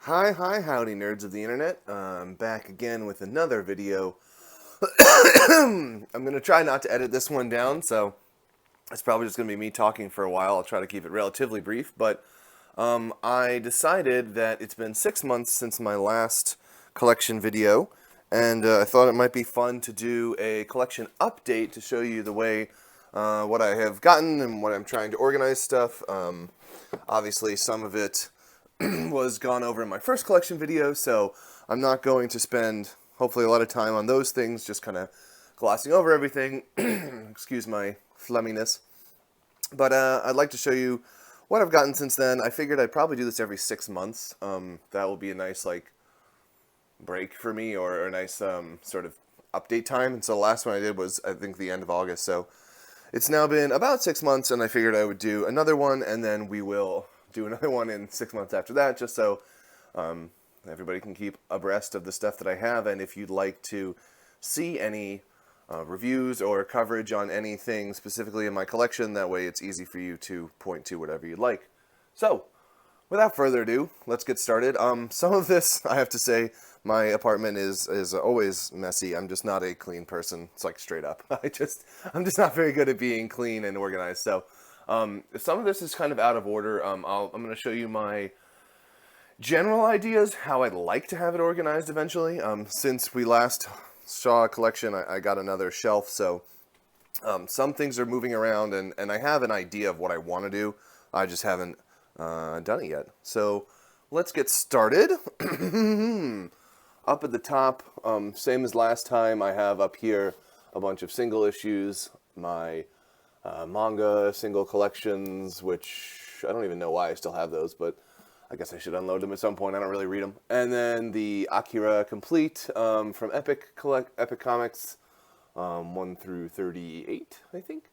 Howdy nerds of the internet. I'm back again with another video. I'm going to try not to edit this one down, so it's probably just going to be me talking for a while. I'll try to keep it relatively brief, but I decided that it's been 6 months since my last collection video, and I thought it might be fun to do a collection update to show you the way what I have gotten and what I'm trying to organize stuff. Obviously, some of it was gone over in my first collection video, so I'm not going to spend, hopefully, a lot of time on those things, just kind of glossing over everything. Excuse my phlegminess. But I'd like to show you what I've gotten since then. I figured I'd probably do this every 6 months. That will be a nice, break for me, or a nice, sort of update time. And so the last one I did was, I think, the end of August. So it's now been about 6 months, and I figured I would do another one, and then we will do another one in 6 months after that, just so everybody can keep abreast of the stuff that I have. And if you'd like to see any reviews or coverage on anything specifically in my collection, that way it's easy for you to point to whatever you'd like. So, without further ado, let's get started. Some of this, I have to say, my apartment is always messy. I'm just not a clean person. It's like straight up. I'm just not very good at being clean and organized. So, some of this is kind of out of order. I'm going to show you my general ideas, how I'd like to have it organized eventually. Since we last saw a collection, I got another shelf, so some things are moving around, and I have an idea of what I want to do. I just haven't done it yet. So let's get started. Up at the top, same as last time, I have up here a bunch of single issues, my manga single collections, which I don't even know why I still have those, but I guess I should unload them at some point. I don't really read them. And then the Akira Complete from Epic Comics, 1 through 38, I think.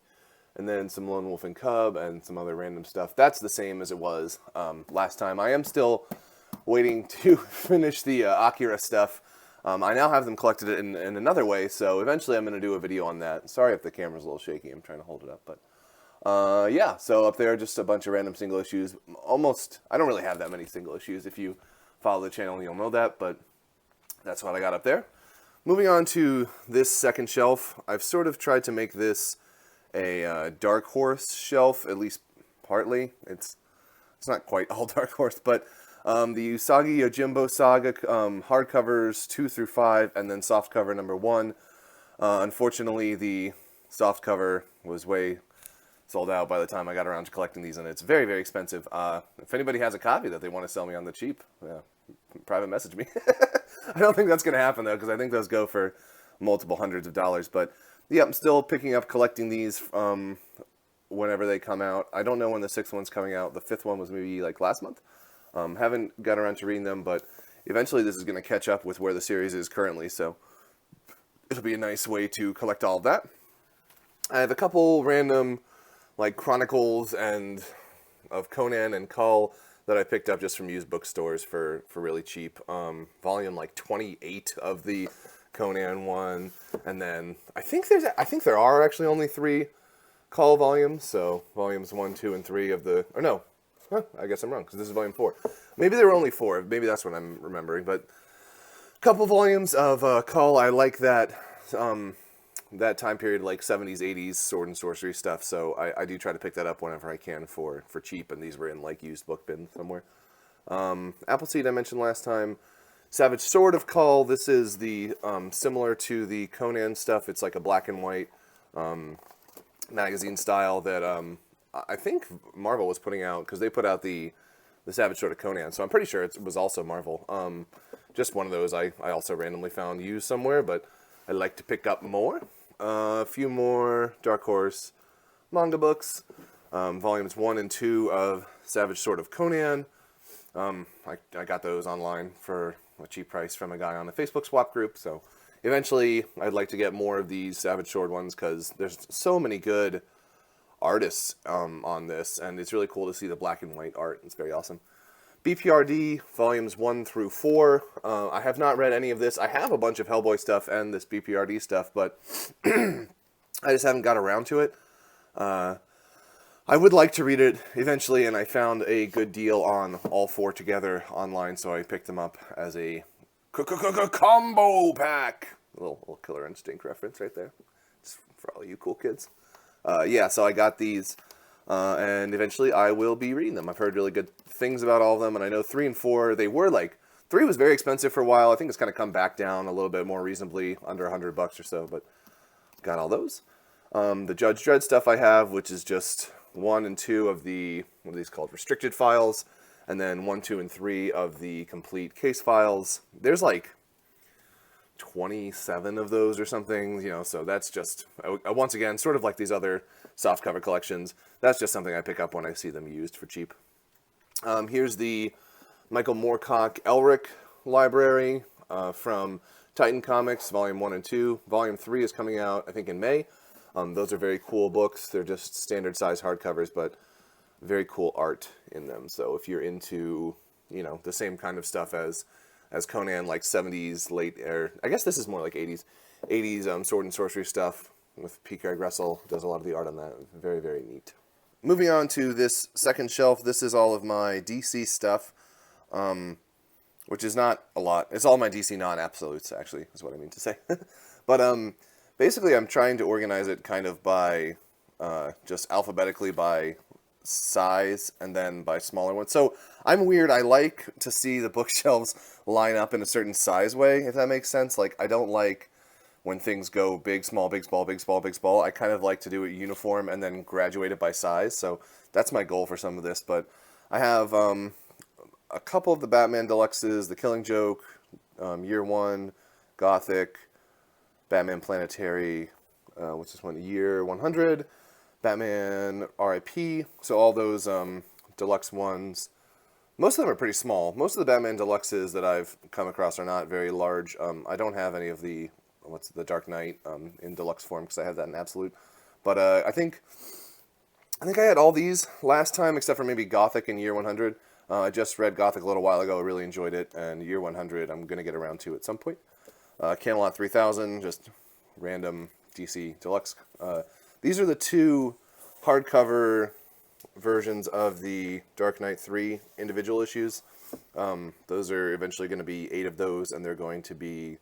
And then some Lone Wolf and Cub and some other random stuff. That's the same as it was last time. I am still waiting to finish the Akira stuff. I now have them collected in another way, so eventually I'm going to do a video on that. Sorry if the camera's a little shaky. I'm trying to hold it up, but yeah, so up there, just a bunch of random single issues. I don't really have that many single issues. If you follow the channel, you'll know that, but that's what I got up there. Moving on to this second shelf, I've sort of tried to make this a Dark Horse shelf, at least partly. It's not quite all Dark Horse, but the Usagi Yojimbo Saga hardcovers 2 through 5, and then softcover number 1. Unfortunately, the softcover was way sold out by the time I got around to collecting these, and it's very, very expensive. If anybody has a copy that they want to sell me on the cheap, private message me. I don't think that's going to happen, though, because I think those go for multiple hundreds of dollars. But yeah, I'm still picking up collecting these whenever they come out. I don't know when the 6th one's coming out. The 5th one was maybe like last month. Haven't got around to reading them, but eventually this is going to catch up with where the series is currently, so it'll be a nice way to collect all of that. I have a couple random, Chronicles and of Conan and Cull that I picked up just from used bookstores for really cheap. Volume 28 of the Conan one, and then I think there are actually only 3 Cull volumes, so volumes 1, 2, and 3 of the, or no, I guess I'm wrong, because this is volume 4. Maybe there were only 4. Maybe that's what I'm remembering. But a couple volumes of Cull. I like that that time period, 70s, 80s sword and sorcery stuff. So I do try to pick that up whenever I can for cheap. And these were in used book bin somewhere. Appleseed I mentioned last time. Savage Sword of Cull. This is the similar to the Conan stuff. It's like a black and white magazine style that I think Marvel was putting out, because they put out the Savage Sword of Conan, so I'm pretty sure it was also Marvel. Just one of those I also randomly found used somewhere, but I'd like to pick up more. A few more Dark Horse manga books. Volumes 1 and 2 of Savage Sword of Conan. I got those online for a cheap price from a guy on the Facebook swap group, so eventually I'd like to get more of these Savage Sword ones, because there's so many good artists on this, and it's really cool to see the black and white art. It's very awesome. BPRD volumes 1 through 4. I have not read any of this. I have a bunch of Hellboy stuff and this BPRD stuff, but I just haven't got around to it. I would like to read it eventually, and I found a good deal on all 4 together online, so I picked them up as a combo pack. A little Killer Instinct reference right there. Just for all you cool kids. Yeah, so I got these, and eventually I will be reading them. I've heard really good things about all of them, and I know 3 and 4, they were like, 3 was very expensive for a while. I think it's kind of come back down a little bit more reasonably, under $100 or so, but got all those. The Judge Dredd stuff I have, which is just 1 and 2 of the, what are these called, restricted files, and then 1, 2, and 3 of the complete case files. There's like 27 of those or something, you know, so that's just, once again, sort of like these other softcover collections, that's just something I pick up when I see them used for cheap. Here's the Michael Moorcock Elric library from Titan Comics, Volume 1 and 2. Volume 3 is coming out, I think, in May. Those are very cool books. They're just standard size hardcovers, but very cool art in them. So if you're into, you know, the same kind of stuff as Conan, like 70s, I guess this is more like 80s sword and sorcery stuff with P. Craig Russell, does a lot of the art on that. Very, very neat. Moving on to this second shelf, this is all of my DC stuff, which is not a lot. It's all my DC non-absolutes, actually, is what I mean to say. But basically, I'm trying to organize it kind of by, just alphabetically by size and then by smaller ones. So I'm weird. I like to see the bookshelves line up in a certain size way, if that makes sense. Like, I don't like when things go big, small, big, small, big, small, big, small. I kind of like to do it uniform and then graduate it by size. So that's my goal for some of this. But I have a couple of the Batman Deluxes, The Killing Joke, Year One, Gothic, Batman Planetary, what's this one? Year 100, Batman R.I.P. So all those deluxe ones. Most of them are pretty small. Most of the Batman Deluxes that I've come across are not very large. I don't have any of the Dark Knight in deluxe form because I have that in absolute. But I think I had all these last time except for maybe Gothic in Year 100. I just read Gothic a little while ago. I really enjoyed it, and Year 100 I'm going to get around to at some point. Camelot 3000, just random DC Deluxe. These are the 2 hardcover versions of the Dark Knight 3 individual issues. Those are eventually going to be 8 of those, and they're going to be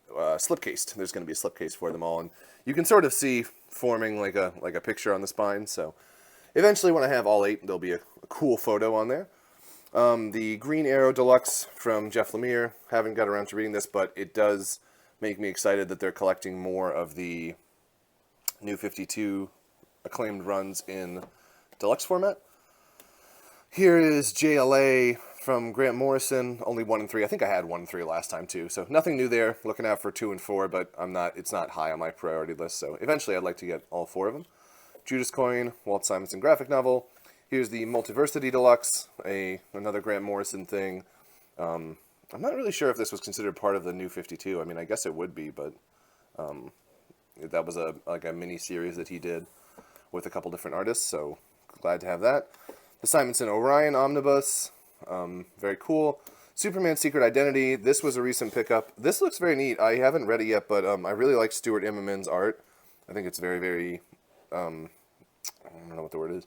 slipcased. There's going to be a slipcase for them all, and you can sort of see forming like a picture on the spine. So eventually, when I have all 8, there'll be a cool photo on there. The Green Arrow Deluxe from Jeff Lemire. Haven't got around to reading this, but it does make me excited that they're collecting more of the New 52 acclaimed runs in deluxe format. Here is JLA from Grant Morrison, only 1 and 3. I think I had 1 and 3 last time too, so nothing new there. Looking out for 2 and 4, but it's not high on my priority list, so eventually I'd like to get all 4 of them. Judas Coin, Walt Simonson graphic novel. Here's the Multiversity Deluxe, another Grant Morrison thing. I'm not really sure if this was considered part of the New 52. I mean, I guess it would be, but that was a mini series that he did with a couple different artists, so glad to have that. The Simonson Orion Omnibus, very cool. Superman Secret Identity, this was a recent pickup. This looks very neat. I haven't read it yet, but I really like Stuart Immonen's art. I think it's very, very, I don't know what the word is.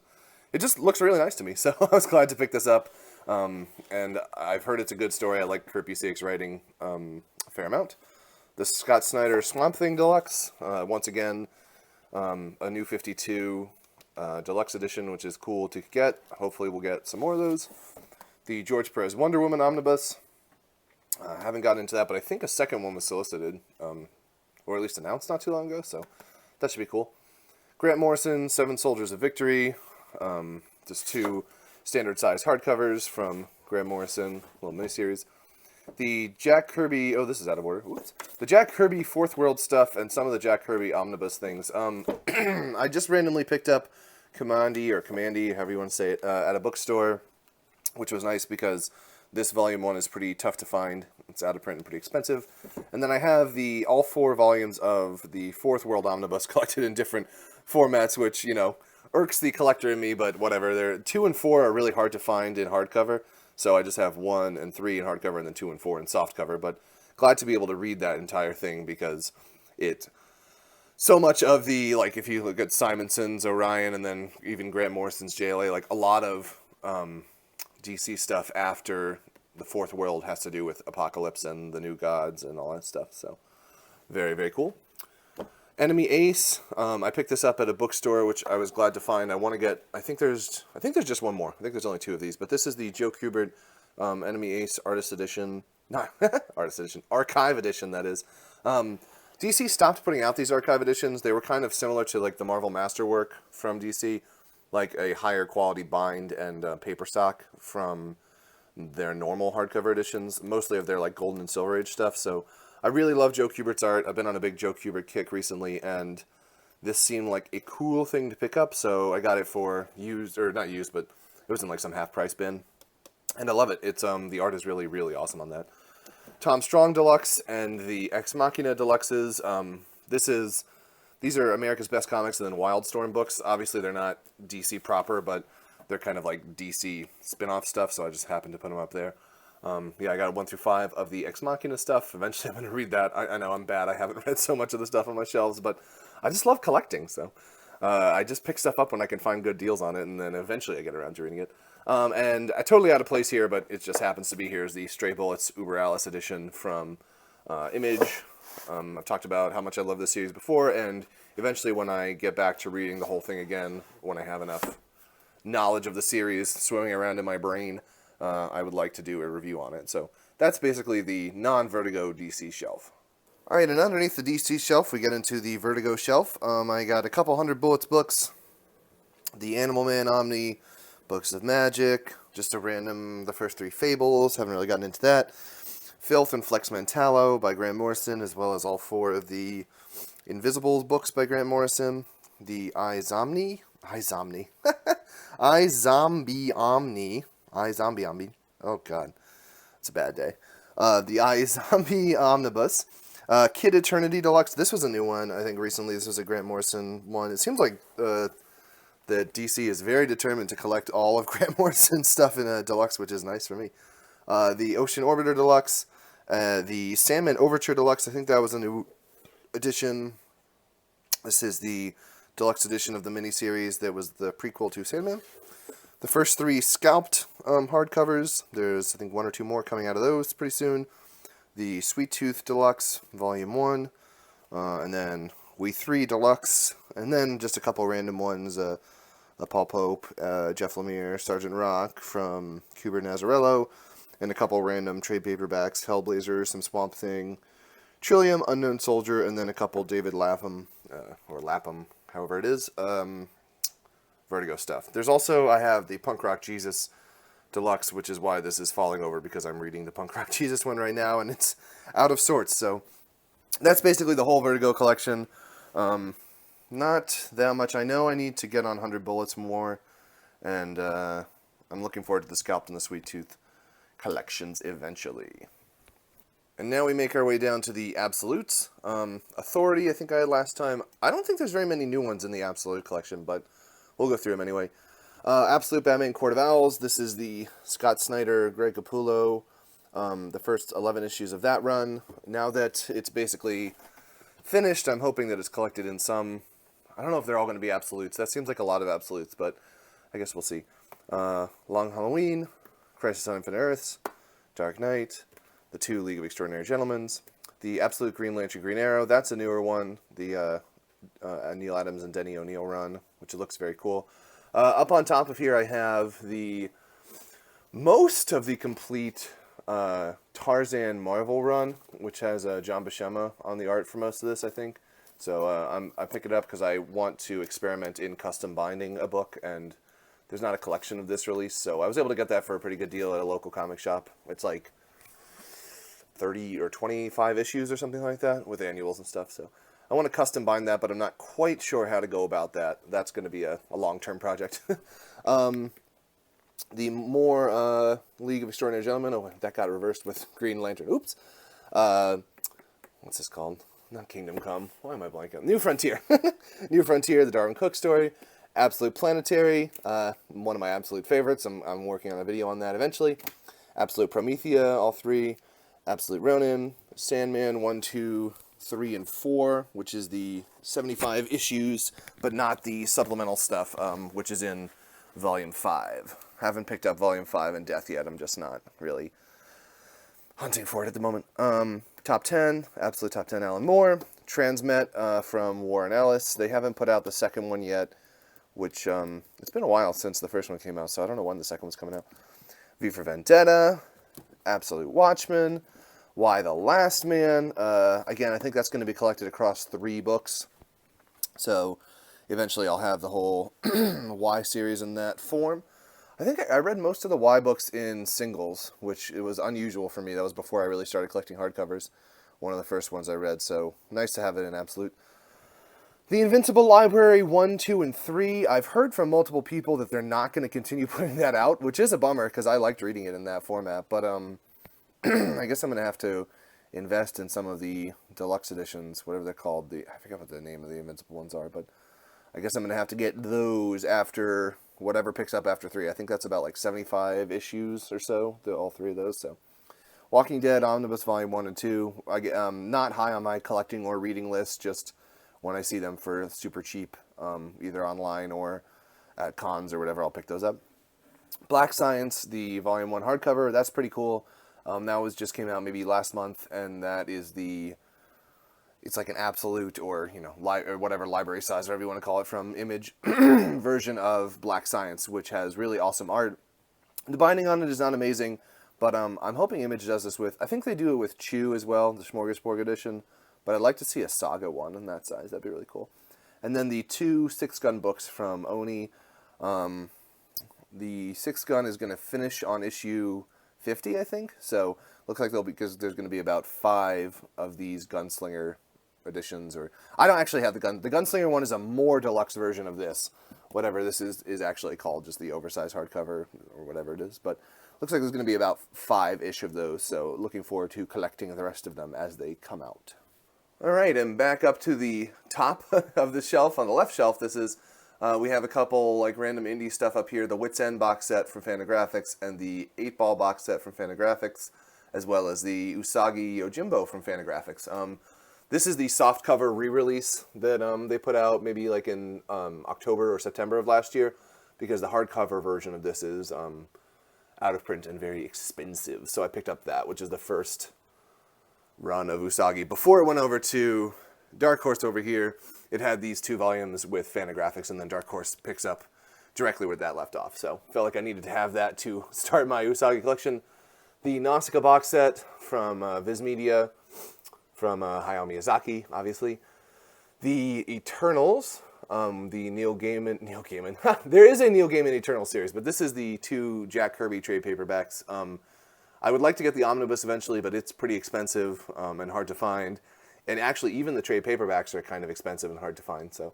It just looks really nice to me, so I was glad to pick this up. And I've heard it's a good story. I like Kurt Busiek's writing a fair amount. The Scott Snyder Swamp Thing Deluxe, once again, a New 52 Deluxe edition, which is cool to get. Hopefully we'll get some more of those. The George Perez Wonder Woman Omnibus. I haven't gotten into that, but I think a second one was solicited, or at least announced not too long ago, so that should be cool. Grant Morrison, Seven Soldiers of Victory. Just 2 standard-sized hardcovers from Grant Morrison, little miniseries. The Jack Kirby, oh, this is out of order. Oops. The Jack Kirby Fourth World stuff and some of the Jack Kirby Omnibus things. I just randomly picked up Commandy, however you want to say it, at a bookstore, which was nice because this volume 1 is pretty tough to find. It's out of print and pretty expensive. And then I have all 4 volumes of the Fourth World Omnibus collected in different formats, which, you know, irks the collector in me, but whatever. They're 2 and 4 are really hard to find in hardcover, so I just have 1 and 3 in hardcover and then 2 and 4 in softcover, but glad to be able to read that entire thing because it so much of the, like, if you look at Simonson's Orion and then even Grant Morrison's JLA, like, a lot of DC stuff after the Fourth World has to do with Apocalypse and the New Gods and all that stuff. So very, very cool. Enemy Ace. I picked this up at a bookstore, which I was glad to find. I want to get. I think there's just one more. I think there's only 2 of these, but this is the Joe Kubert Enemy Ace Artist Edition. Not Artist Edition, Archive Edition. That is. DC stopped putting out these Archive Editions. They were kind of similar to like the Marvel Masterwork from DC, like a higher quality bind and paper stock from their normal hardcover editions, mostly of their like Golden and Silver Age stuff. So I really love Joe Kubert's art. I've been on a big Joe Kubert kick recently, and this seemed like a cool thing to pick up, so I got it for used, or not used, but it was in like some half-price bin, and I love it. It's the art is really, really awesome on that. Tom Strong Deluxe and the Ex Machina Deluxes. These are America's Best Comics and then Wildstorm books. Obviously, they're not DC proper, but they're kind of like DC spin-off stuff, so I just happened to put them up there. Yeah, I got 1 through 5 of the Ex Machina stuff. Eventually, I'm going to read that. I know I'm bad. I haven't read so much of the stuff on my shelves, but I just love collecting, so I just pick stuff up when I can find good deals on it, and then eventually I get around to reading it. And I totally out of place here, but it just happens to be here is the Stray Bullets Uber Alice edition from Image. I've talked about how much I love this series before, and eventually when I get back to reading the whole thing again, when I have enough knowledge of the series swimming around in my brain, I would like to do a review on it. So that's basically the non-Vertigo DC shelf. Alright, and underneath the DC shelf, we get into the Vertigo shelf. I got a couple hundred Bullets books, the Animal Man Omni, Books of Magic, just a random, the first 3 Fables, haven't really gotten into that. Filth and Flex Mentallo by Grant Morrison, as well as all 4 of the Invisibles books by Grant Morrison. The iZombie Omni. Oh god, it's a bad day. The iZombie Omnibus. Kid Eternity Deluxe. This was a new one, I think, recently. This was a Grant Morrison one. It seems like that DC is very determined to collect all of Grant Morrison's stuff in a deluxe, which is nice for me. The Ocean Orbiter Deluxe. The Sandman Overture Deluxe. I think that was a new edition. This is the deluxe edition of the miniseries that was the prequel to Sandman. The first 3 Scalped hardcovers. There's, I think, 1 or 2 more coming out of those pretty soon. The Sweet Tooth Deluxe, Volume 1. And then We 3 Deluxe. And then just a couple random ones. Paul Pope, Jeff Lemire, Sergeant Rock from Kubert Nazarello. And a couple random trade paperbacks. Hellblazer, some Swamp Thing, Trillium, Unknown Soldier, and then a couple David Lapham, or Lapham, however it is, Vertigo stuff. There's also, I have the Punk Rock Jesus Deluxe, which is why this is falling over, because I'm reading the Punk Rock Jesus one right now, and it's out of sorts. So that's basically the whole Vertigo collection. Not that much. I know I need to get on 100 Bullets more, and I'm looking forward to the Scalped and the Sweet Tooth collections eventually. And now we make our way down to the Absolutes. Authority, I think I had last time. I don't think there's very many new ones in the Absolute collection, but we'll go through them anyway. Absolute Batman Court of Owls. This is the Scott Snyder, Greg Capullo, the first 11 issues of that run. Now that it's basically finished, I'm hoping that it's collected in some... I don't know if they're all going to be Absolutes. That seems like a lot of Absolutes, but I guess we'll see. Long Halloween, Crisis on Infinite Earths, Dark Knight, the 2 League of Extraordinary Gentlemen, the Absolute Green Lantern Green Arrow. That's a newer one. The Neil Adams and Denny O'Neil run, which looks very cool. Up on top of here, I have the most of the complete Tarzan Marvel run, which has John Buscema on the art for most of this, I think. So I pick it up because I want to experiment in custom binding a book, and there's not a collection of this release, so I was able to get that for a pretty good deal at a local comic shop. It's like 30 or 25 issues or something like that with annuals and stuff, so I want to custom bind that, but I'm not quite sure how to go about that. That's going to be a long-term project. The more League of Extraordinary Gentlemen. Oh, that got reversed with Green Lantern. Oops. What's this called? Not Kingdom Come. Why am I blanking? New Frontier. New Frontier, the Darwin Cook story. Absolute Planetary, one of my absolute favorites. I'm working on a video on that eventually. Absolute Promethea, all 3. Absolute Ronin, Sandman, 1, 2, 3 and 4, which is the 75 issues, but not the supplemental stuff, which is in Volume 5. Haven't picked up Volume 5 in depth yet. I'm just not really hunting for it at the moment. Top 10, absolute top 10 Alan Moore. Transmet from Warren Ellis. They haven't put out the second one yet, which it's been a while since the first one came out, so I don't know when the second one's coming out. V for Vendetta, Absolute Watchmen, Why the Last Man. Again, I think that's going to be collected across 3 books, so eventually I'll have the whole Y series in that form. I think I read most of the Y books in singles, which it was unusual for me. That was before I really started collecting hardcovers. One of the first ones I read, so nice to have it in Absolute. The Invincible Library 1, 2, and 3. I've heard from multiple people that they're not going to continue putting that out, which is a bummer because I liked reading it in that format. But I guess I'm going to have to invest in some of the deluxe editions, whatever they're called. I forget what the name of the Invincible ones are, but I guess I'm going to have to get those after whatever picks up after 3. I think that's about like 75 issues or so, all 3 of those. So, Walking Dead Omnibus Volume 1 and 2. Not high on my collecting or reading list, just when I see them for super cheap, either online or at cons or whatever, I'll pick those up. Black Science, the Volume 1 hardcover, that's pretty cool. That just came out maybe last month, and that is it's like an absolute or, or whatever library size, whatever you want to call it, from Image version of Black Science, which has really awesome art. The binding on it is not amazing, but I'm hoping Image does this with, I think they do it with Chew as well, the Smorgasbord edition, but I'd like to see a Saga one in that size. That'd be really cool. And then the 2 Six Gun books from Oni. The Six Gun is going to finish on issue 50, I think. So looks like because there's going to be about 5 of these Gunslinger editions. Or I don't actually have the gun. The Gunslinger one is a more deluxe version of this. Whatever this is actually called, just the oversized hardcover or whatever it is. But looks like there's going to be about 5-ish of those. So looking forward to collecting the rest of them as they come out. All right, and back up to the top of the shelf, on the left shelf, we have a couple like random indie stuff up here, the Wits End box set from Fantagraphics and the 8-Ball box set from Fantagraphics, as well as the Usagi Yojimbo from Fantagraphics. This is the softcover re-release that they put out maybe like in October or September of last year, because the hardcover version of this is out of print and very expensive. So I picked up that, which is the first run of Usagi. Before it went over to Dark Horse over here, it had these 2 volumes with Fantagraphics, and then Dark Horse picks up directly where that left off. So felt like I needed to have that to start my Usagi collection. The Nausicaa box set from Viz Media, from Hayao Miyazaki, obviously. The Eternals, the Neil Gaiman. There is a Neil Gaiman Eternal series, but this is the 2 Jack Kirby trade paperbacks. I would like to get the Omnibus eventually, but it's pretty expensive and hard to find. And actually, even the trade paperbacks are kind of expensive and hard to find. So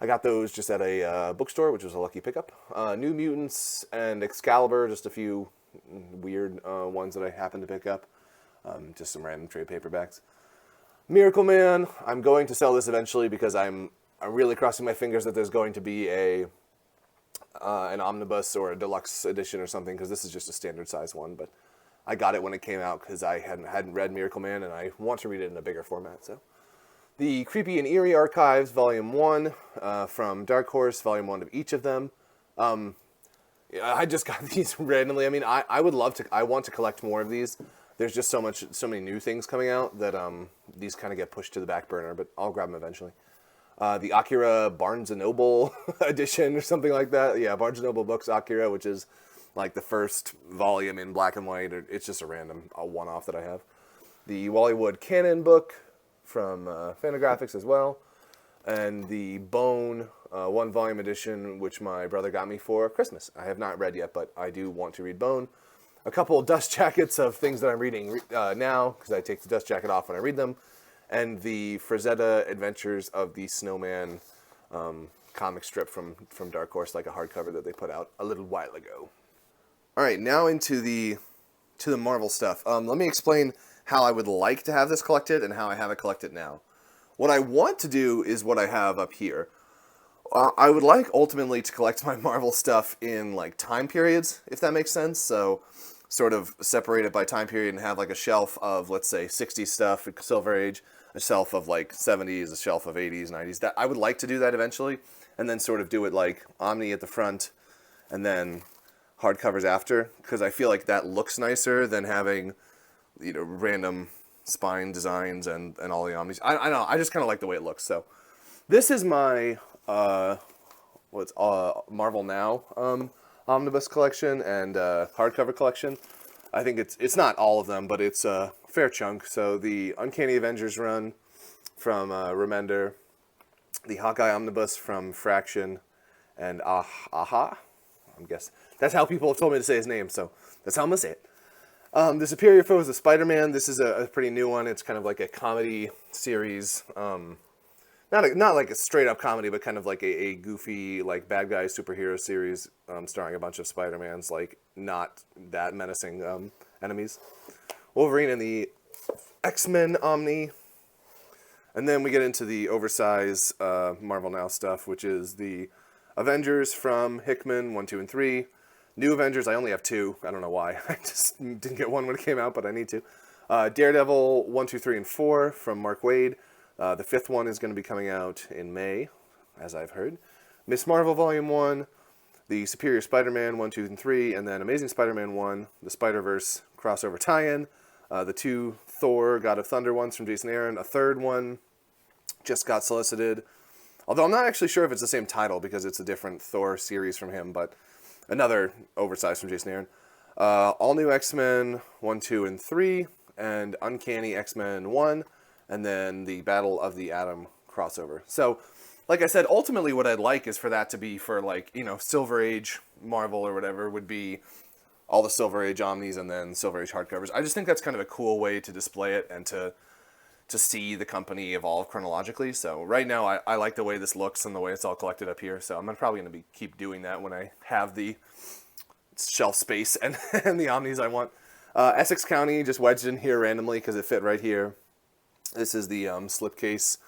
I got those just at a bookstore, which was a lucky pickup. New Mutants and Excalibur, just a few weird ones that I happened to pick up. Just some random trade paperbacks. Miracle Man, I'm going to sell this eventually because I'm really crossing my fingers that there's going to be an omnibus or a deluxe edition or something, because this is just a standard size one. But I got it when it came out because I hadn't read Miracle Man, and I want to read it in a bigger format. So, the Creepy and Eerie Archives, Volume 1, from Dark Horse, Volume 1 of each of them. I just got these randomly. I mean, I want to collect more of these. There's just so many new things coming out that these kind of get pushed to the back burner, but I'll grab them eventually. The Akira Barnes & Noble edition or something like that. Yeah, Barnes & Noble Books Akira, which is like the first volume in black and white. It's just a random one-off that I have. The Wally Wood Canon book from Fantagraphics as well. And the Bone 1-volume edition, which my brother got me for Christmas. I have not read yet, but I do want to read Bone. A couple dust jackets of things that I'm reading now, because I take the dust jacket off when I read them. And the Frazetta Adventures of the Snowman comic strip from Dark Horse, like a hardcover that they put out a little while ago. All right, now into the Marvel stuff. Let me explain how I would like to have this collected and how I have it collected now. What I want to do is what I have up here. I would like ultimately to collect my Marvel stuff in like time periods, if that makes sense. So sort of separate it by time period and have like a shelf of, let's say, 60s stuff, Silver Age, a shelf of like 70s, a shelf of 80s, 90s. That I would like to do that eventually, and then sort of do it like Omni at the front, and then hardcovers after, because I feel like that looks nicer than having, you know, random spine designs and all the Omnis. I don't know, I just kind of like the way it looks. So this is my Marvel Now Omnibus collection and hardcover collection. I think it's not all of them, but it's a fair chunk. So the Uncanny Avengers run from Remender, the Hawkeye Omnibus from Fraction, and Aha. I guess that's how people have told me to say his name, so that's how I'm gonna say it. The Superior Foes of Spider-Man. This is a pretty new one. It's kind of like a comedy series. Not like a straight up comedy, but kind of like a goofy, like bad guy superhero series, starring a bunch of Spider-Mans, like not that menacing enemies. Wolverine and the X-Men Omni. And then we get into the oversized Marvel Now stuff, which is the Avengers from Hickman 1, 2, and 3. New Avengers, I only have 2. I don't know why. I just didn't get 1 when it came out, but I need to. Daredevil 1, 2, 3, and 4 from Mark Waid. The 5th one is going to be coming out in May, as I've heard. Miss Marvel Volume 1, the Superior Spider-Man 1, 2, and 3, and then Amazing Spider-Man 1, the Spider-Verse crossover tie-in. The 2 Thor God of Thunder ones from Jason Aaron. A 3rd one just got solicited. Although I'm not actually sure if it's the same title because it's a different Thor series from him, but another oversized from Jason Aaron. All New X-Men 1, 2, and 3, and Uncanny X-Men 1, and then the Battle of the Atom crossover. So, like I said, ultimately what I'd like is for that to be for, like, you know, Silver Age Marvel or whatever would be all the Silver Age Omnis and then Silver Age hardcovers. I just think that's kind of a cool way to display it and to see the company evolve chronologically. So right now I like the way this looks and the way it's all collected up here. So I'm probably going to keep doing that when I have the shelf space and, and the Omnis I want. Essex County just wedged in here randomly because it fit right here. This is the slipcase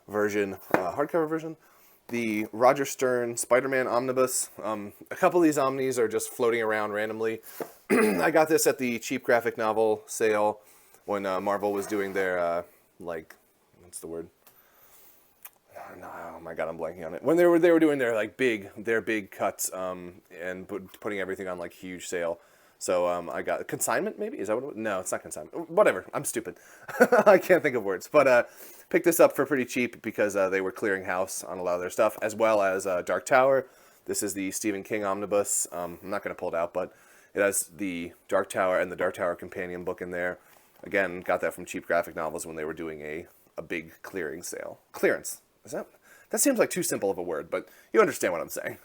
version, hardcover version. The Roger Stern Spider-Man Omnibus. A couple of these Omnis are just floating around randomly. I got this at the cheap graphic novel sale when Marvel was doing their, like, what's the word? Oh my god, I'm blanking on it. When they were doing their like big cuts and putting everything on like huge sale. So I got consignment, maybe? Is that what it was? No, it's not consignment. Whatever. I'm stupid. I can't think of words. But picked this up for pretty cheap because they were clearing house on a lot of their stuff, as well as Dark Tower. This is the Stephen King Omnibus. I'm not going to pull it out, but it has the Dark Tower and the Dark Tower companion book in there. Again, got that from Cheap Graphic Novels when they were doing a big clearing sale. Clearance. That seems like too simple of a word, but you understand what I'm saying.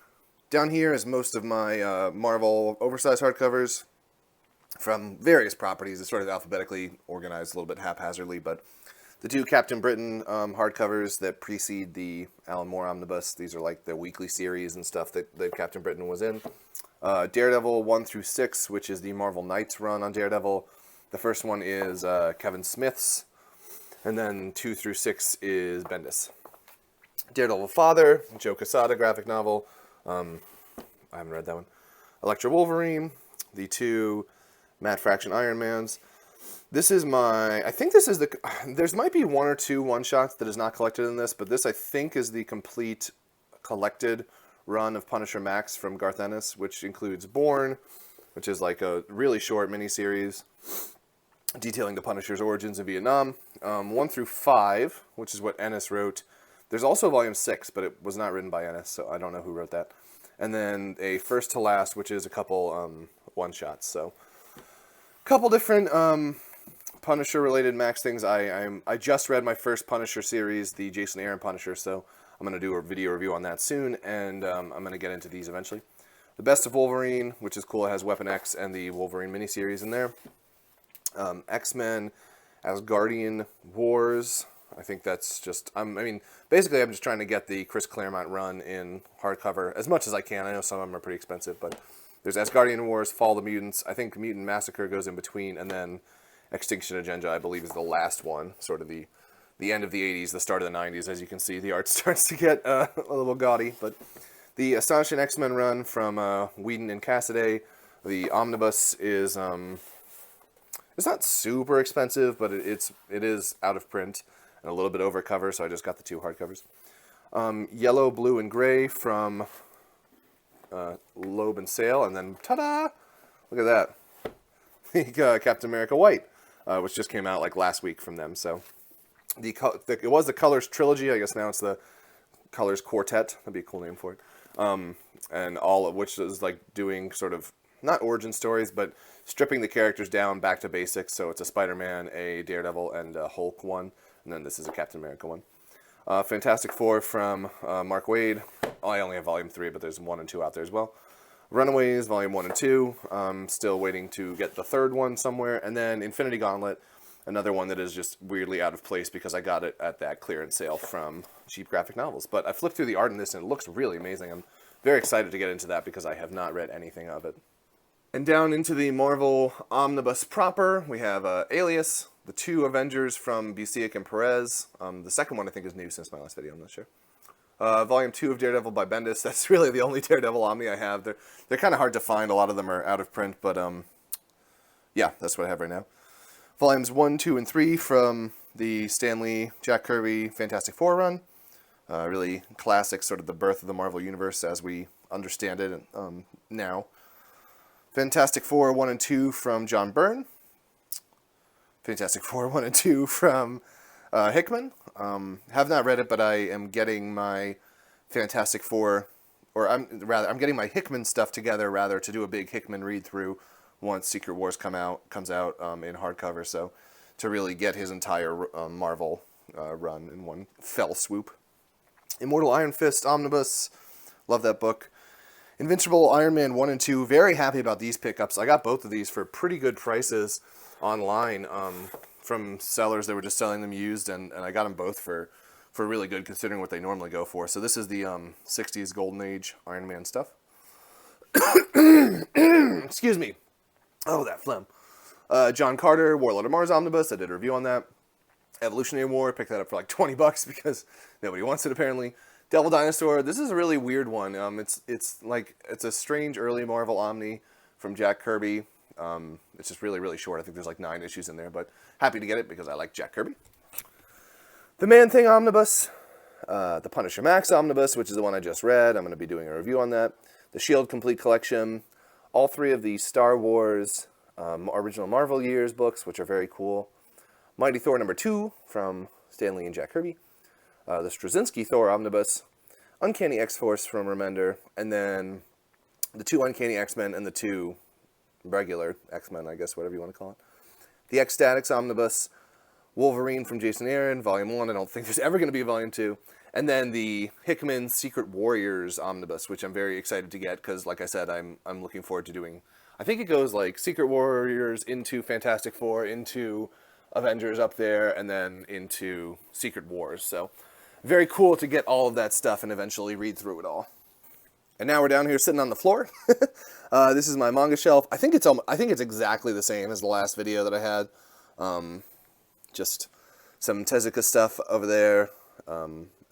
Down here is most of my Marvel oversized hardcovers from various properties. It's sort of alphabetically organized a little bit haphazardly, but the 2 Captain Britain hardcovers that precede the Alan Moore Omnibus. These are like the weekly series and stuff that Captain Britain was in. Daredevil 1 through 6, which is the Marvel Knights run on Daredevil. The first one is Kevin Smith's, and then 2 through 6 is Bendis. Daredevil Father, Joe Quesada graphic novel. I haven't read that one. Electra Wolverine, the 2 Matt Fraction Iron Mans. This is I think this is there's might be 1 or 2 one-shots that is not collected in this, but this I think is the complete collected run of Punisher Max from Garth Ennis, which includes Born, which is like a really short miniseries detailing the Punisher's origins in Vietnam. 1 through 5, which is what Ennis wrote. There's also Volume 6, but it was not written by Ennis, so I don't know who wrote that. And then a First to Last, which is a couple one-shots. So, a couple different Punisher-related Max things. I just read my first Punisher series, the Jason Aaron Punisher, so I'm going to do a video review on that soon, and I'm going to get into these eventually. The Best of Wolverine, which is cool. It has Weapon X and the Wolverine miniseries in there. X-Men, Asgardian Wars. I think that's just, basically I'm just trying to get the Chris Claremont run in hardcover as much as I can. I know some of them are pretty expensive, but there's Asgardian Wars, Fall of the Mutants. I think Mutant Massacre goes in between, and then Extinction Agenda, I believe, is the last one, sort of the end of the 80s, the start of the 90s. As you can see, the art starts to get a little gaudy, but the Astonishing X-Men run from Whedon and Cassaday, The Omnibus is it's not super expensive, but it is out of print and a little bit over cover, so I just got the 2 hardcovers. Yellow, Blue, and Gray from Loeb and Sale, and then ta-da! Look at that, Captain America White, which just came out like last week from them. So it was the Colors Trilogy. I guess now it's the Colors Quartet. That'd be a cool name for it. And all of which is like doing sort of not origin stories, but stripping the characters down back to basics. So it's a Spider-Man, a Daredevil, and a Hulk one, and then this is a Captain America one. Fantastic Four from Mark Waid. Oh, I only have Volume 3, but there's 1 and 2 out there as well. Runaways, Volume 1 and 2. Still waiting to get the 3rd one somewhere. And then Infinity Gauntlet, another one that is just weirdly out of place because I got it at that clearance sale from Cheap Graphic Novels. But I flipped through the art in this, and it looks really amazing. I'm very excited to get into that because I have not read anything of it. And down into the Marvel Omnibus proper, we have Alias, the 2 Avengers from Busiek and Perez. The second one I think is new since my last video, I'm not sure. Volume 2 of Daredevil by Bendis. That's really the only Daredevil Omni I have. They're kind of hard to find. A lot of them are out of print, but yeah, that's what I have right now. Volumes 1, 2, and 3 from the Stan Lee, Jack Kirby Fantastic Four run. Really classic, sort of the birth of the Marvel Universe as we understand it now. Fantastic Four 1 and 2 from John Byrne. Fantastic Four 1 and 2 from Hickman. Have not read it, but I am getting my Fantastic Four, or I'm getting my Hickman stuff together rather to do a big Hickman read through once Secret Wars comes out in hardcover. So to really get his entire Marvel run in one fell swoop. Immortal Iron Fist Omnibus. Love that book. Invincible Iron Man 1 and 2. Very happy about these pickups. I got both of these for pretty good prices online from sellers that were just selling them used, and I got them both for really good considering what they normally go for. So this is the 60s Golden Age Iron Man stuff. Excuse me. Oh, that phlegm. John Carter, Warlord of Mars Omnibus. I did a review on that. Evolutionary War. Picked that up for like $20 because nobody wants it apparently. Devil Dinosaur. This is a really weird one. It's a strange early Marvel Omni from Jack Kirby. It's just really, really short. I think there's like 9 issues in there, but happy to get it because I like Jack Kirby. The Man-Thing Omnibus. The Punisher Max Omnibus, which is the one I just read. I'm going to be doing a review on that. The Shield Complete Collection. All 3 of the Star Wars original Marvel years books, which are very cool. Mighty Thor #2 from Stan Lee and Jack Kirby. The Straczynski Thor Omnibus. Uncanny X-Force from Remender. And then the 2 Uncanny X-Men and the 2 regular X-Men, I guess, whatever you want to call it. The X-Statix Omnibus. Wolverine from Jason Aaron, Volume 1. I don't think there's ever going to be a Volume 2. And then the Hickman Secret Warriors Omnibus, which I'm very excited to get because, like I said, I'm looking forward to doing... I think it goes like Secret Warriors into Fantastic Four, into Avengers up there, and then into Secret Wars. So very cool to get all of that stuff and eventually read through it all. And now we're down here sitting on the floor. This is my manga shelf. I think it's exactly the same as the last video that I had. Just some Tezuka stuff over there,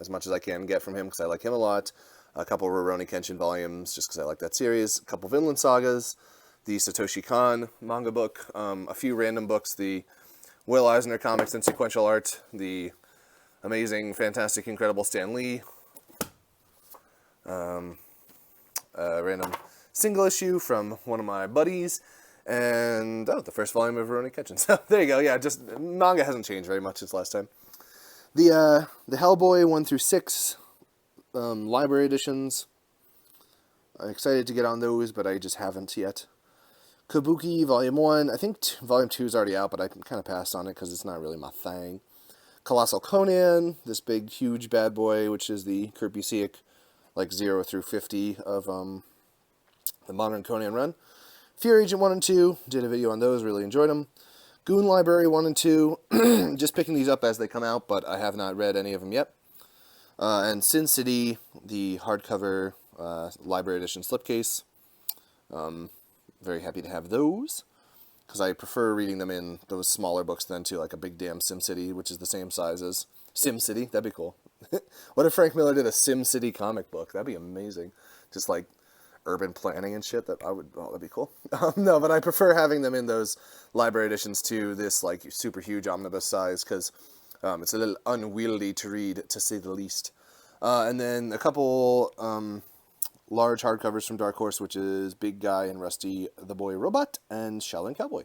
as much as I can get from him because I like him a lot. A couple of Rurouni Kenshin volumes just because I like that series. A couple Vinland Sagas. The Satoshi Kon manga book. A few random books. The Will Eisner comics and sequential art. The amazing, fantastic, incredible Stan Lee. Random single issue from one of my buddies. And, the first volume of Rurouni Kenshin. So, there you go. Yeah, just, manga hasn't changed very much since last time. The Hellboy 1 through 6 library editions. I'm excited to get on those, but I just haven't yet. Kabuki Volume 1. I think Volume 2 is already out, but I kind of passed on it because it's not really my thing. Colossal Conan, this big, huge bad boy, which is the Kurt Busiek, like 0 through 50 of the modern Conan run. Fear Agent 1 and 2, did a video on those, really enjoyed them. Goon Library 1 and 2, just picking these up as they come out, but I have not read any of them yet. And Sin City, the hardcover library edition slipcase. Very happy to have those, because I prefer reading them in those smaller books than to like a big damn SimCity, which is the same size as SimCity. That'd be cool. What if Frank Miller did a SimCity comic book? That'd be amazing. Just like urban planning and shit. That'd be cool. No, but I prefer having them in those library editions to this like super huge omnibus size, because it's a little unwieldy to read, to say the least. And then a couple large hardcovers from Dark Horse, which is Big Guy and Rusty the Boy Robot and Shaolin Cowboy.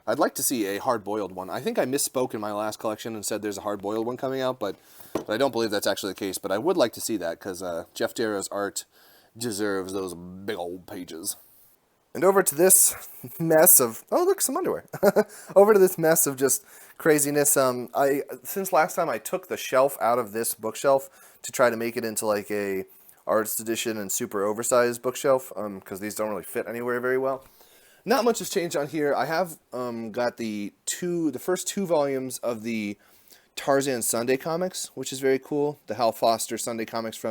I'd like to see a hard-boiled one. I think I misspoke in my last collection and said there's a hard-boiled one coming out, but I don't believe that's actually the case. But I would like to see that, because Jeff Darrow's art deserves those big old pages. And over to this mess of... Oh, look, some underwear. Over to this mess of just craziness. Since last time I took the shelf out of this bookshelf to try to make it into like a artist edition and super oversized bookshelf, because these don't really fit anywhere very well. Not much has changed on here. I have got the first two volumes of the Tarzan Sunday comics, which is very cool. The Hal Foster Sunday comics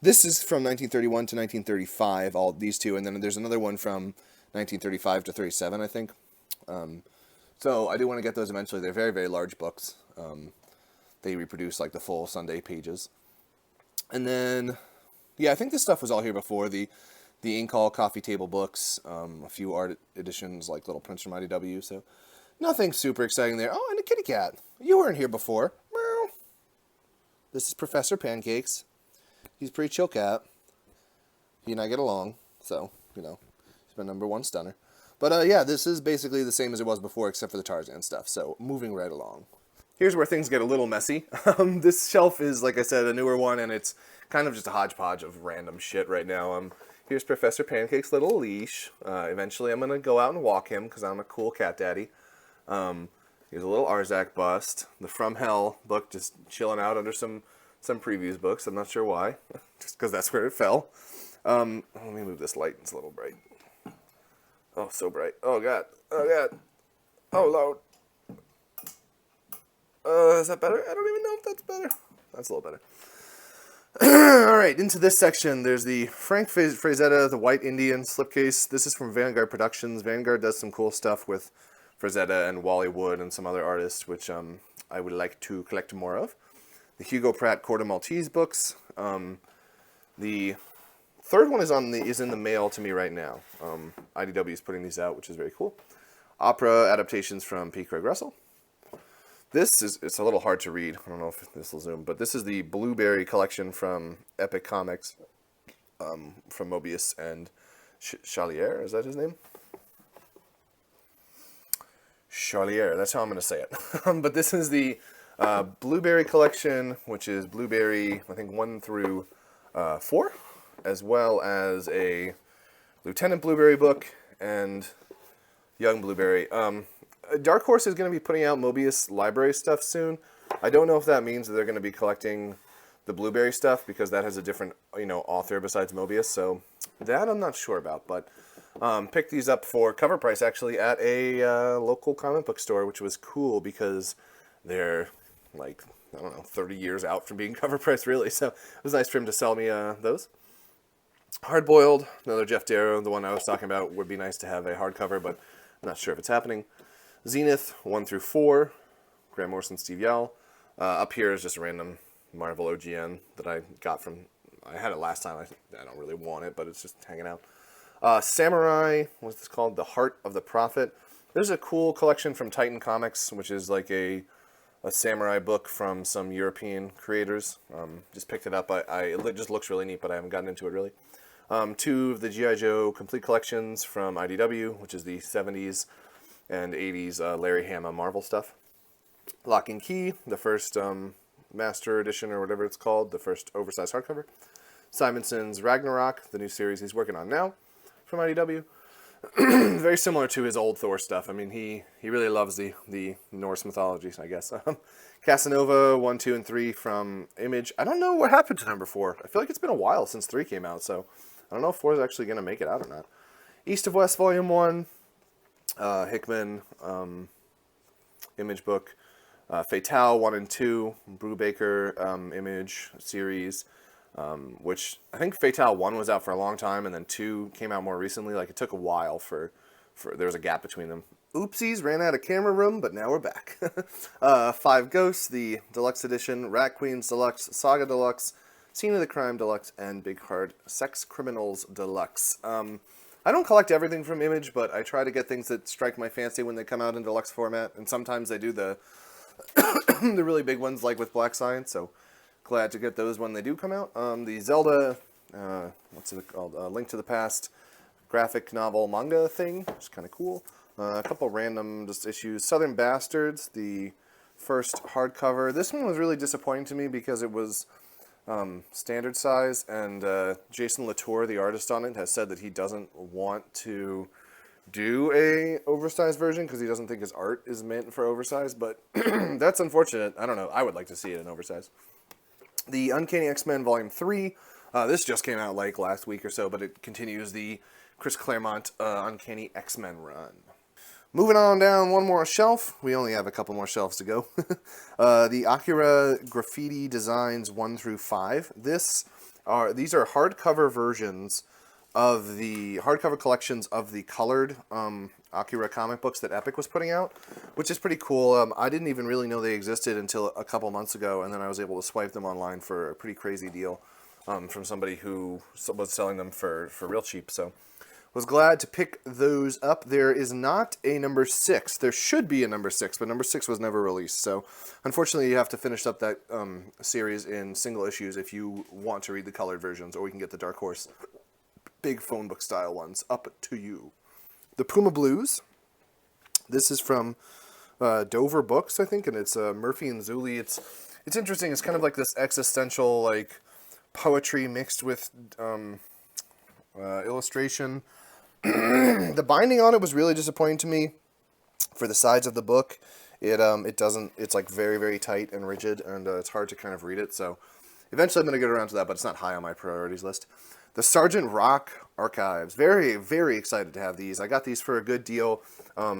this is from 1931 to 1935, all these two, and then there's another one from 1935 to 37, I think. So I do want to get those eventually. They're very, very large books. They reproduce like the full Sunday pages. And then, yeah, I think this stuff was all here before. The Inkall coffee table books, a few art editions like Little Prince from IDW, so nothing super exciting there. Oh, and a kitty cat. You weren't here before. Meow. This is Professor Pancakes. He's a pretty chill cat. He and I get along, so, you know, he's my #1 stunner. But, yeah, this is basically the same as it was before, except for the Tarzan stuff, so moving right along. Here's where things get a little messy. This shelf is, like I said, a newer one, and it's kind of just a hodgepodge of random shit right now. Here's Professor Pancake's little leash. Eventually I'm going to go out and walk him, because I'm a cool cat daddy. Here's a little Arzak bust. The From Hell book just chilling out under some previews books. I'm not sure why. Just because that's where it fell. Let me move this light. It's a little bright. Oh, so bright. Oh, God. Oh, God. Oh, Lord. Is that better? I don't even know if that's better. That's a little better. Alright, into this section, there's the Frank Frazetta, the White Indian slipcase. This is from Vanguard Productions. Vanguard does some cool stuff with Frazetta and Wally Wood and some other artists, which I would like to collect more of. The Hugo Pratt Quarter Maltese books. The third one is in the mail to me right now. IDW is putting these out, which is very cool. Opera adaptations from P. Craig Russell. It's a little hard to read. I don't know if this will zoom, but this is the Blueberry collection from Epic Comics, from Mobius and Chalier. Is that his name? Chalier. That's how I'm going to say it. But this is the Blueberry collection, which is Blueberry, I think 1 through 4, as well as a Lieutenant Blueberry book and Young Blueberry. Dark Horse is going to be putting out Mobius library stuff soon. I don't know if that means that they're going to be collecting the Blueberry stuff, because that has a different, author besides Mobius. So that I'm not sure about. But picked these up for cover price, actually, at a local comic book store, which was cool because they're, like, I don't know, 30 years out from being cover price, really. So it was nice for him to sell me those. Hardboiled, another Jeff Darrow. The one I was talking about would be nice to have a hardcover, but I'm not sure if it's happening. Zenith, 1 through 4, Grant Morrison, Steve Yell. Up here is just a random Marvel OGN that I got from, I had it last time, I don't really want it, but it's just hanging out. Samurai, what's this called? The Heart of the Prophet. There's a cool collection from Titan Comics, which is like a samurai book from some European creators. Just picked it up. It just looks really neat, but I haven't gotten into it really. 2 of the G.I. Joe complete collections from IDW, which is the 70s and 80s Larry Hama Marvel stuff. Lock and Key, the first Master Edition or whatever it's called, the first oversized hardcover. Simonson's Ragnarok, the new series he's working on now from IDW. Very similar to his old Thor stuff. I mean, he really loves the Norse mythology, I guess. Casanova 1, 2, and 3 from Image. I don't know what happened to number 4. I feel like it's been a while since 3 came out, so I don't know if 4 is actually going to make it out or not. East of West Volume 1. Hickman, Image book, Fatale 1 and 2, Brubaker Image series, which I think Fatale 1 was out for a long time, and then 2 came out more recently. Like, it took a while for there was a gap between them. Oopsies, ran out of camera room, but now we're back. 5 Ghosts, the Deluxe Edition, Rat Queens Deluxe, Saga Deluxe, Scene of the Crime Deluxe, and Big Hard Sex Criminals Deluxe. I don't collect everything from Image, but I try to get things that strike my fancy when they come out in deluxe format, and sometimes they do the the really big ones, like with Black Science, so glad to get those when they do come out. The Zelda, what's it called, Link to the Past graphic novel manga thing, which is kind of cool. A couple random just issues. Southern Bastards, the first hardcover. This one was really disappointing to me because it was standard size, and Jason Latour, the artist on it, has said that he doesn't want to do a oversized version because he doesn't think his art is meant for oversized, but that's unfortunate. I don't know. I would like to see it in oversized. The Uncanny X-Men Volume 3. This just came out like last week or so, but it continues the Chris Claremont Uncanny X-Men run. Moving on down one more shelf. We only have a couple more shelves to go. The Akira Graffiti Designs 1 through 5. These are hardcover versions of the hardcover collections of the colored Akira comic books that Epic was putting out, which is pretty cool. I didn't even really know they existed until a couple months ago, and then I was able to swipe them online for a pretty crazy deal from somebody who was selling them for real cheap. So was glad to pick those up. There is not a number 6. There should be a number 6, but number 6 was never released. So unfortunately, you have to finish up that series in single issues if you want to read the colored versions, or we can get the Dark Horse big phone book style ones. Up to you. The Puma Blues. This is from Dover Books, I think, and it's Murphy and Zuli. It's interesting. It's kind of like this existential like poetry mixed with illustration. The binding on it was really disappointing to me for the sides of the book. It's like very, very tight and rigid, and it's hard to kind of read it. So eventually I'm going to get around to that, but it's not high on my priorities list. The Sergeant Rock Archives. Very, very excited to have these. I got these for a good deal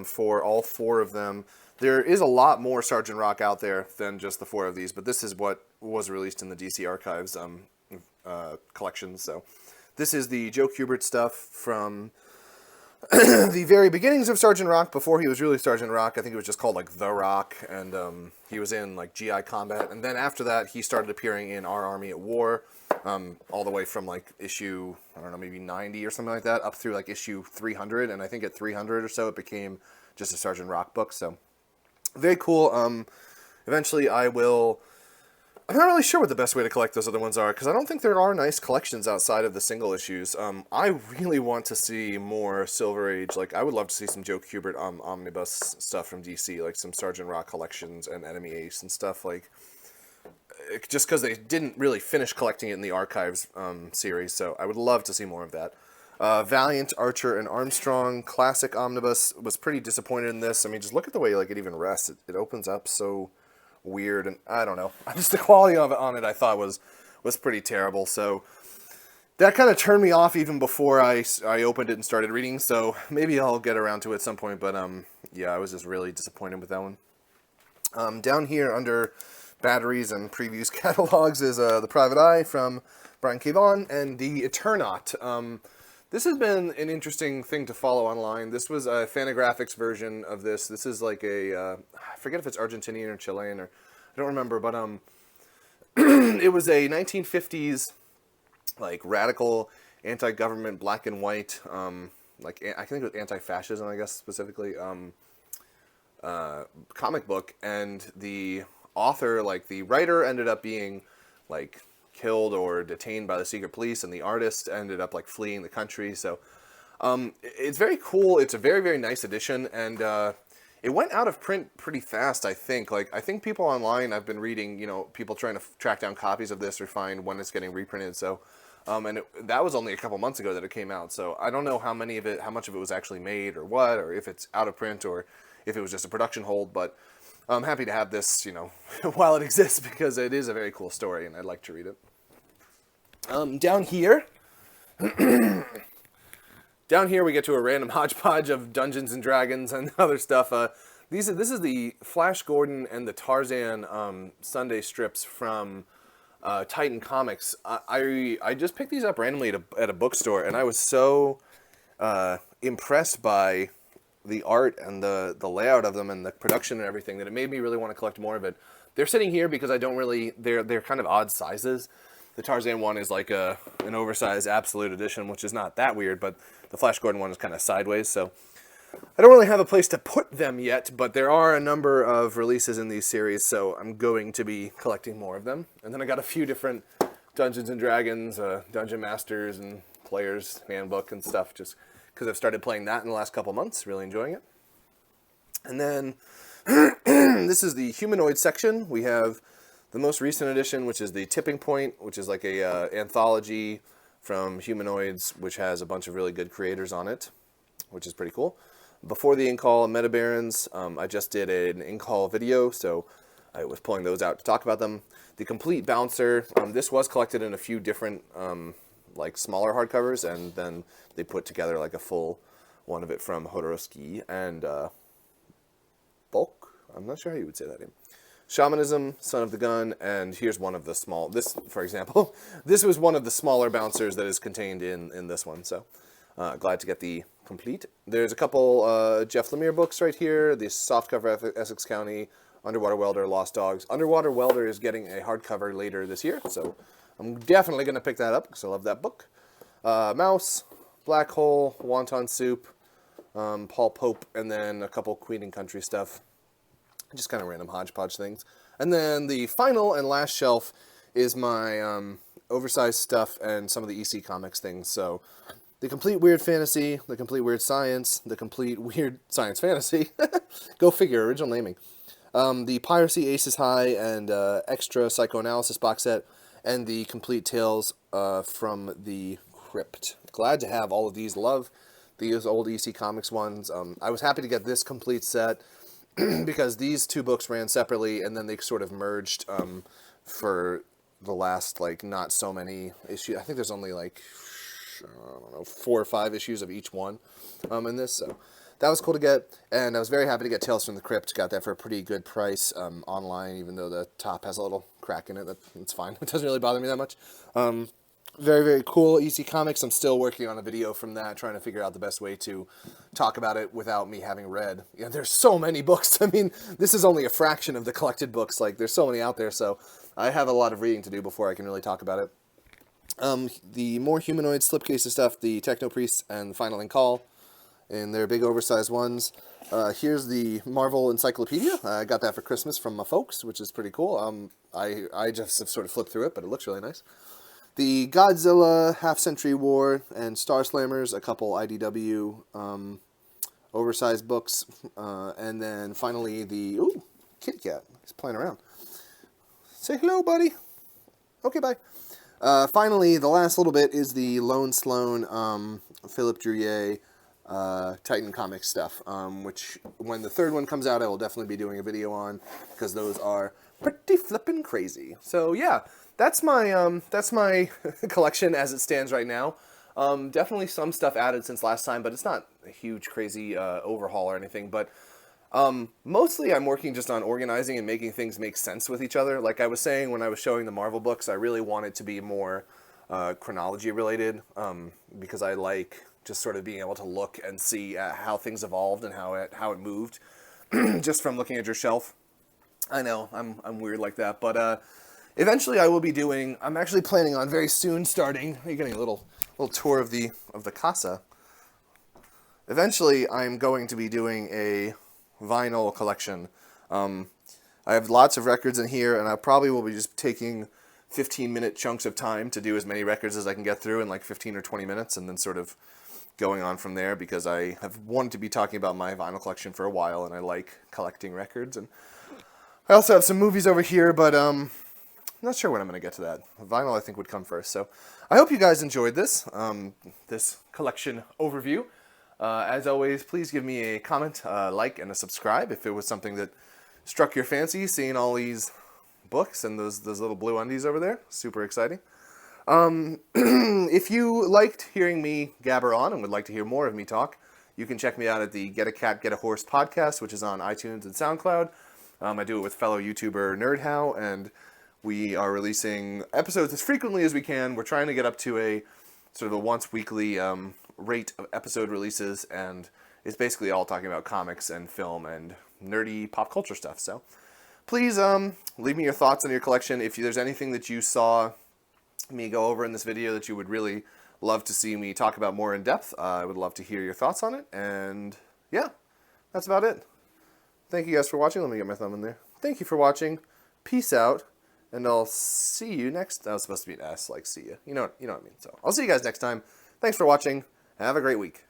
for all 4 of them. There is a lot more Sergeant Rock out there than just the 4 of these, but this is what was released in the DC Archives collection. So this is the Joe Kubert stuff from the very beginnings of Sergeant Rock, before he was really Sergeant Rock. I think it was just called like The Rock, and he was in like GI Combat, and then after that he started appearing in Our Army at War, all the way from like issue, I don't know, maybe 90 or something like that, up through like issue 300, and I think at 300 or so it became just a Sergeant Rock book. So very cool. Eventually I'm not really sure what the best way to collect those other ones are, because I don't think there are nice collections outside of the single issues. I really want to see more Silver Age. Like, I would love to see some Joe Kubert Omnibus stuff from DC, like some Sergeant Rock collections and Enemy Ace and stuff, like, just because they didn't really finish collecting it in the Archives series, so I would love to see more of that. Valiant, Archer, and Armstrong Classic Omnibus. Was pretty disappointed in this. I mean, just look at the way like it even rests. It opens up so weird, and I don't know. Just the quality of it on it I thought was pretty terrible. So that kind of turned me off even before I opened it and started reading. So maybe I'll get around to it at some point. But yeah, I was just really disappointed with that one. Down here under batteries and previews catalogs is The Private Eye from Brian K. Vaughan and The Eternaut. This has been an interesting thing to follow online. This was a Fantagraphics version of this. This is like I forget if it's Argentinian or Chilean, or I don't remember, but it was a 1950s like radical anti-government black and white, like I think it was anti-fascism, I guess specifically, comic book, and the author, like the writer, ended up being like killed or detained by the secret police, and the artist ended up like fleeing the country. So it's very cool. It's a very, very nice edition, and it went out of print pretty fast, I think. Like, I think people online, I've been reading, you know, people trying to track down copies of this or find when it's getting reprinted. So that was only a couple months ago that it came out. So I don't know how much of it was actually made or what, or if it's out of print or if it was just a production hold, but I'm happy to have this, you know, while it exists, because it is a very cool story and I'd like to read it. Down here we get to a random hodgepodge of Dungeons and Dragons and other stuff. This is the Flash Gordon and the Tarzan Sunday strips from Titan Comics. I just picked these up randomly at a bookstore, and I was so impressed by the art and the layout of them and the production and everything that it made me really want to collect more of it. They're sitting here because I don't really, they're kind of odd sizes. The Tarzan one is like an oversized Absolute Edition, which is not that weird, but the Flash Gordon one is kind of sideways, so I don't really have a place to put them yet, but there are a number of releases in these series, so I'm going to be collecting more of them. And then I got a few different Dungeons & Dragons, Dungeon Masters, and Players Handbook and stuff, just because I've started playing that in the last couple months, really enjoying it. And then this is the Humanoid section. We have the most recent edition, which is the Tipping Point, which is like a anthology from Humanoids, which has a bunch of really good creators on it, which is pretty cool. Before the Inkall and Meta Barons, I just did an Inkall video, so I was pulling those out to talk about them. The Complete Bouncer, this was collected in a few different like smaller hardcovers, and then they put together like a full one of it from Hodorowski and Bulk. I'm not sure how you would say that name. Shamanism, Son of the Gun, and here's one of the small, this, for example, this was one of the smaller bouncers that is contained in this one, so glad to get the complete. There's a couple Jeff Lemire books right here, the softcover Essex County, Underwater Welder, Lost Dogs. Underwater Welder is getting a hardcover later this year, so I'm definitely going to pick that up because I love that book. Mouse, Black Hole, Wonton Soup, Paul Pope, and then a couple Queen and Country stuff. Just kind of random hodgepodge things. And then the final and last shelf is my oversized stuff and some of the EC Comics things. So the Complete Weird Fantasy, the Complete Weird Science, the Complete Weird Science Fantasy. Go figure, original naming. The Piracy Aces High and Extra Psychoanalysis box set, and the Complete Tales from the Crypt. Glad to have all of these. Love these old EC Comics ones. I was happy to get this complete set because these two books ran separately, and then they sort of merged for the last, like, not so many issues. I think there's only, like, I don't know, 4 or 5 issues of each one in this, so that was cool to get, and I was very happy to get Tales from the Crypt. Got that for a pretty good price online, even though the top has a little crack in it. That's fine. It doesn't really bother me that much. Very, very cool EC Comics. I'm still working on a video from that, trying to figure out the best way to talk about it without me having read. Yeah, there's so many books. I mean, this is only a fraction of the collected books. Like, there's so many out there, so I have a lot of reading to do before I can really talk about it. The more Humanoid slipcases stuff, the Techno Priests and the Final Inkall, and they're big oversized ones. Here's the Marvel Encyclopedia. I got that for Christmas from my folks, which is pretty cool. I just have sort of flipped through it, but it looks really nice. The Godzilla, Half-Century War, and Star Slammers, a couple IDW oversized books, and then finally the, ooh, kitty cat, he's playing around. Say hello, buddy. Okay, bye. Finally, the last little bit is the Lone Sloan, Philip Drouillet, Titan Comics stuff, which when the third one comes out, I will definitely be doing a video on, because those are pretty flippin' crazy. So yeah, that's my collection as it stands right now. Definitely some stuff added since last time, but it's not a huge crazy overhaul or anything. But mostly I'm working just on organizing and making things make sense with each other. Like I was saying when I was showing the Marvel books, I really want it to be more chronology related, because I like just sort of being able to look and see how things evolved and how it moved just from looking at your shelf. I know I'm weird like that, but eventually I will be doing, I'm actually planning on very soon starting, you're getting a little tour of the casa. Eventually I'm going to be doing a vinyl collection. I have lots of records in here, and I probably will be just taking 15-minute chunks of time to do as many records as I can get through in like 15 or 20 minutes, and then sort of going on from there, because I have wanted to be talking about my vinyl collection for a while, and I like collecting records. And I also have some movies over here, but I'm not sure when I'm going to get to that. Vinyl, I think, would come first. So I hope you guys enjoyed this, this collection overview. As always, please give me a comment, like, and a subscribe if it was something that struck your fancy, seeing all these books and those little blue undies over there. Super exciting. If you liked hearing me gabber on and would like to hear more of me talk, you can check me out at the Get a Cat, Get a Horse podcast, which is on iTunes and SoundCloud. I do it with fellow YouTuber NerdHow, and we are releasing episodes as frequently as we can. We're trying to get up to a sort of a once weekly rate of episode releases, and it's basically all talking about comics and film and nerdy pop culture stuff. So please leave me your thoughts on your collection. If there's anything that you saw me go over in this video that you would really love to see me talk about more in depth, I would love to hear your thoughts on it. And yeah, that's about it. Thank you guys for watching. Let me get my thumb in there. Thank you for watching. Peace out. And I'll see you next. That was supposed to be an S, like see ya. You know what I mean. So I'll see you guys next time. Thanks for watching. Have a great week.